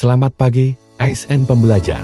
Selamat pagi, ASN pembelajar.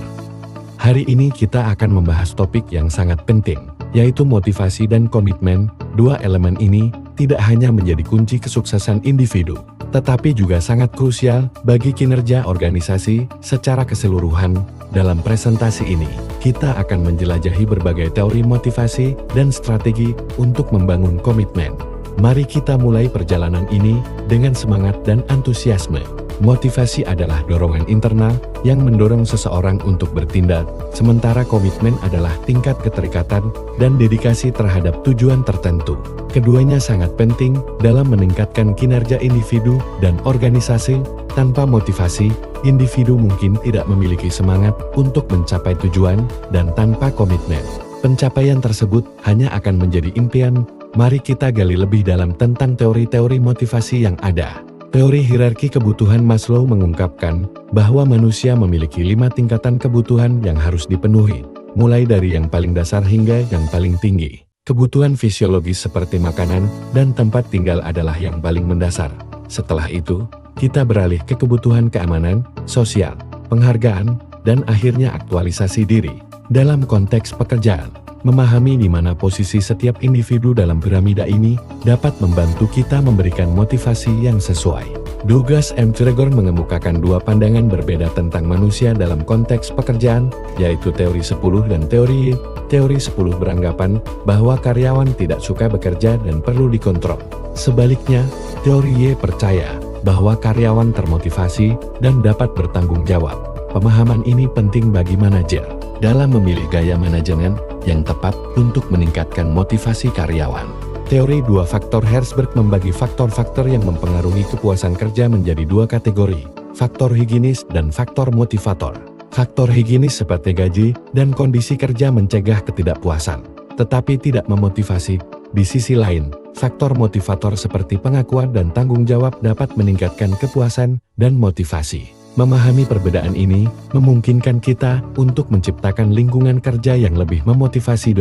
Hari ini kita akan membahas topik yang sangat penting, yaitu motivasi dan komitmen. Dua elemen ini tidak hanya menjadi kunci kesuksesan individu, tetapi juga sangat krusial bagi kinerja organisasi secara keseluruhan. Dalam presentasi ini, kita akan menjelajahi berbagai teori motivasi dan strategi untuk membangun komitmen. Mari kita mulai perjalanan ini dengan semangat dan antusiasme. Motivasi adalah dorongan internal yang mendorong seseorang untuk bertindak, sementara komitmen adalah tingkat keterikatan dan dedikasi terhadap tujuan tertentu. Keduanya sangat penting dalam meningkatkan kinerja individu dan organisasi. Tanpa motivasi, individu mungkin tidak memiliki semangat untuk mencapai tujuan, dan tanpa komitmen, pencapaian tersebut hanya akan menjadi impian. Mari kita gali lebih dalam tentang teori-teori motivasi yang ada. Teori hierarki kebutuhan Maslow mengungkapkan bahwa manusia memiliki 5 tingkatan kebutuhan yang harus dipenuhi, mulai dari yang paling dasar hingga yang paling tinggi. Kebutuhan fisiologis seperti makanan dan tempat tinggal adalah yang paling mendasar. Setelah itu, kita beralih ke kebutuhan keamanan, sosial, penghargaan, dan akhirnya aktualisasi diri. Dalam konteks pekerjaan, memahami di mana posisi setiap individu dalam piramida ini dapat membantu kita memberikan motivasi yang sesuai. Douglas McGregor mengemukakan dua pandangan berbeda tentang manusia dalam konteks pekerjaan, yaitu teori 10 dan teori Y. Teori 10 beranggapan bahwa karyawan tidak suka bekerja dan perlu dikontrol. Sebaliknya, teori Y percaya bahwa karyawan termotivasi dan dapat bertanggung jawab. Pemahaman ini penting bagi manajer dalam memilih gaya manajemen yang tepat untuk meningkatkan motivasi karyawan. Teori dua faktor Herzberg membagi faktor-faktor yang mempengaruhi kepuasan kerja menjadi dua kategori, faktor higienis dan faktor motivator. Faktor higienis seperti gaji dan kondisi kerja mencegah ketidakpuasan, tetapi tidak memotivasi. Di sisi lain, faktor motivator seperti pengakuan dan tanggung jawab dapat meningkatkan kepuasan dan motivasi. Memahami perbedaan ini memungkinkan kita untuk menciptakan lingkungan kerja yang lebih memotivasi.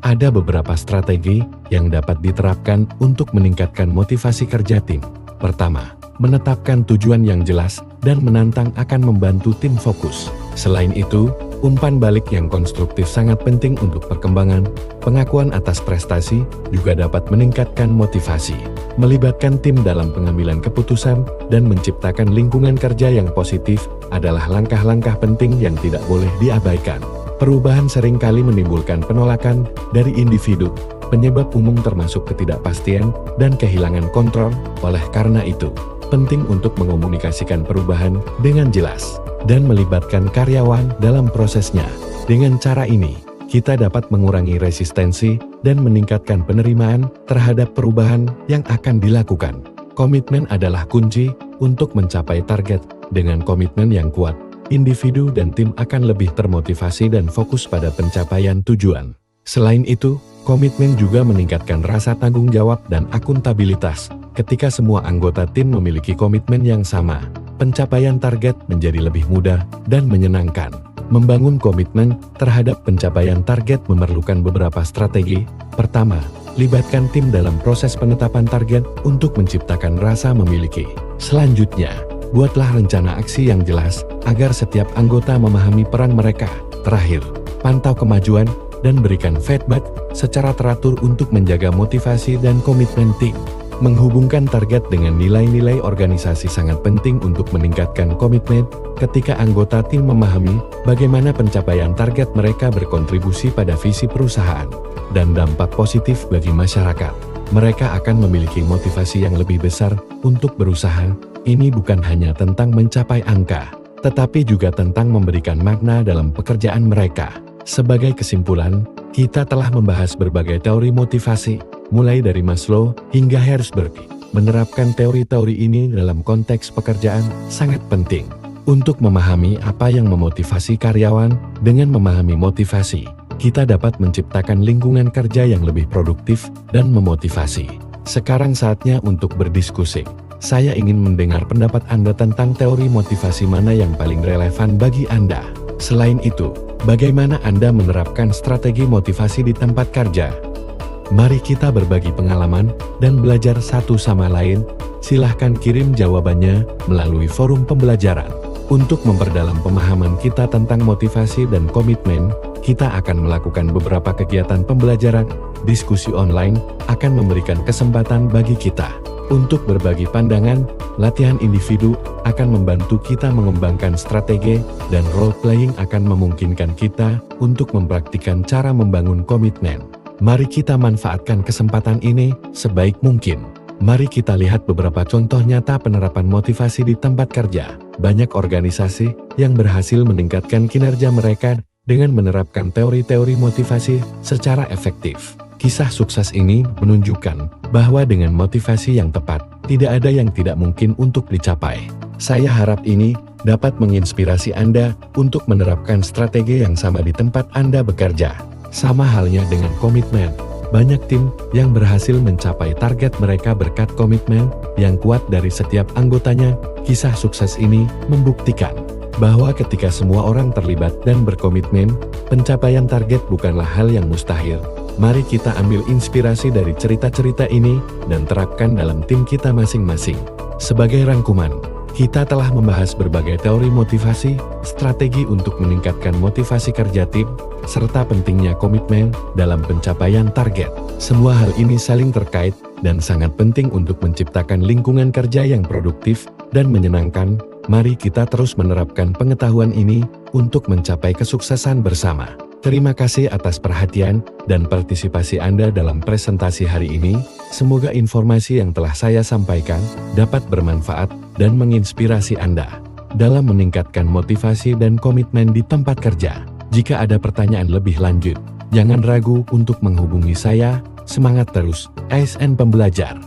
Ada beberapa strategi yang dapat diterapkan untuk meningkatkan motivasi kerja tim. Pertama, menetapkan tujuan yang jelas dan menantang akan membantu tim fokus. Selain itu, umpan balik yang konstruktif sangat penting untuk perkembangan. Pengakuan atas prestasi juga dapat meningkatkan motivasi. Melibatkan tim dalam pengambilan keputusan dan menciptakan lingkungan kerja yang positif adalah langkah-langkah penting yang tidak boleh diabaikan. Perubahan seringkali menimbulkan penolakan dari individu. Penyebab umum termasuk ketidakpastian dan kehilangan kontrol. Oleh karena itu, penting untuk mengomunikasikan perubahan dengan jelas dan melibatkan karyawan dalam prosesnya. Dengan cara ini, kita dapat mengurangi resistensi dan meningkatkan penerimaan terhadap perubahan yang akan dilakukan. Komitmen adalah kunci untuk mencapai target. Dengan komitmen yang kuat, individu dan tim akan lebih termotivasi dan fokus pada pencapaian tujuan. Selain itu, komitmen juga meningkatkan rasa tanggung jawab dan akuntabilitas. Ketika semua anggota tim memiliki komitmen yang sama, pencapaian target menjadi lebih mudah dan menyenangkan. Membangun komitmen terhadap pencapaian target memerlukan beberapa strategi. Pertama, libatkan tim dalam proses penetapan target untuk menciptakan rasa memiliki. Selanjutnya, buatlah rencana aksi yang jelas agar setiap anggota memahami peran mereka. Terakhir, pantau kemajuan dan berikan feedback secara teratur untuk menjaga motivasi dan komitmen tim. Menghubungkan target dengan nilai-nilai organisasi sangat penting untuk meningkatkan komitmen. Ketika anggota tim memahami bagaimana pencapaian target mereka berkontribusi pada visi perusahaan dan dampak positif bagi masyarakat, mereka akan memiliki motivasi yang lebih besar untuk berusaha. Ini bukan hanya tentang mencapai angka, tetapi juga tentang memberikan makna dalam pekerjaan mereka. Sebagai kesimpulan, kita telah membahas berbagai teori motivasi, mulai dari Maslow hingga Herzberg. Menerapkan teori-teori ini dalam konteks pekerjaan sangat penting. Untuk memahami apa yang memotivasi karyawan, dengan memahami motivasi, kita dapat menciptakan lingkungan kerja yang lebih produktif dan memotivasi. Sekarang saatnya untuk berdiskusi. Saya ingin mendengar pendapat Anda tentang teori motivasi mana yang paling relevan bagi Anda. Selain itu, bagaimana Anda menerapkan strategi motivasi di tempat kerja? Mari kita berbagi pengalaman dan belajar satu sama lain. Silahkan kirim jawabannya melalui forum pembelajaran. Untuk memperdalam pemahaman kita tentang motivasi dan komitmen, kita akan melakukan beberapa kegiatan pembelajaran. Diskusi online akan memberikan kesempatan bagi kita untuk berbagi pandangan. Latihan individu akan membantu kita mengembangkan strategi, dan role playing akan memungkinkan kita untuk mempraktikkan cara membangun komitmen. Mari kita manfaatkan kesempatan ini sebaik mungkin. Mari kita lihat beberapa contoh nyata penerapan motivasi di tempat kerja. Banyak organisasi yang berhasil meningkatkan kinerja mereka dengan menerapkan teori-teori motivasi secara efektif. Kisah sukses ini menunjukkan bahwa dengan motivasi yang tepat, tidak ada yang tidak mungkin untuk dicapai. Saya harap ini dapat menginspirasi Anda untuk menerapkan strategi yang sama di tempat Anda bekerja. Sama halnya dengan komitmen. Banyak tim yang berhasil mencapai target mereka berkat komitmen yang kuat dari setiap anggotanya. Kisah sukses ini membuktikan bahwa ketika semua orang terlibat dan berkomitmen, pencapaian target bukanlah hal yang mustahil. Mari kita ambil inspirasi dari cerita-cerita ini dan terapkan dalam tim kita masing-masing. Sebagai rangkuman, kita telah membahas berbagai teori motivasi, strategi untuk meningkatkan motivasi kerja tim, serta pentingnya komitmen dalam pencapaian target. Semua hal ini saling terkait dan sangat penting untuk menciptakan lingkungan kerja yang produktif dan menyenangkan. Mari kita terus menerapkan pengetahuan ini untuk mencapai kesuksesan bersama. Terima kasih atas perhatian dan partisipasi Anda dalam presentasi hari ini. Semoga informasi yang telah saya sampaikan dapat bermanfaat dan menginspirasi Anda dalam meningkatkan motivasi dan komitmen di tempat kerja. Jika ada pertanyaan lebih lanjut, jangan ragu untuk menghubungi saya. Semangat terus, ASN Pembelajar!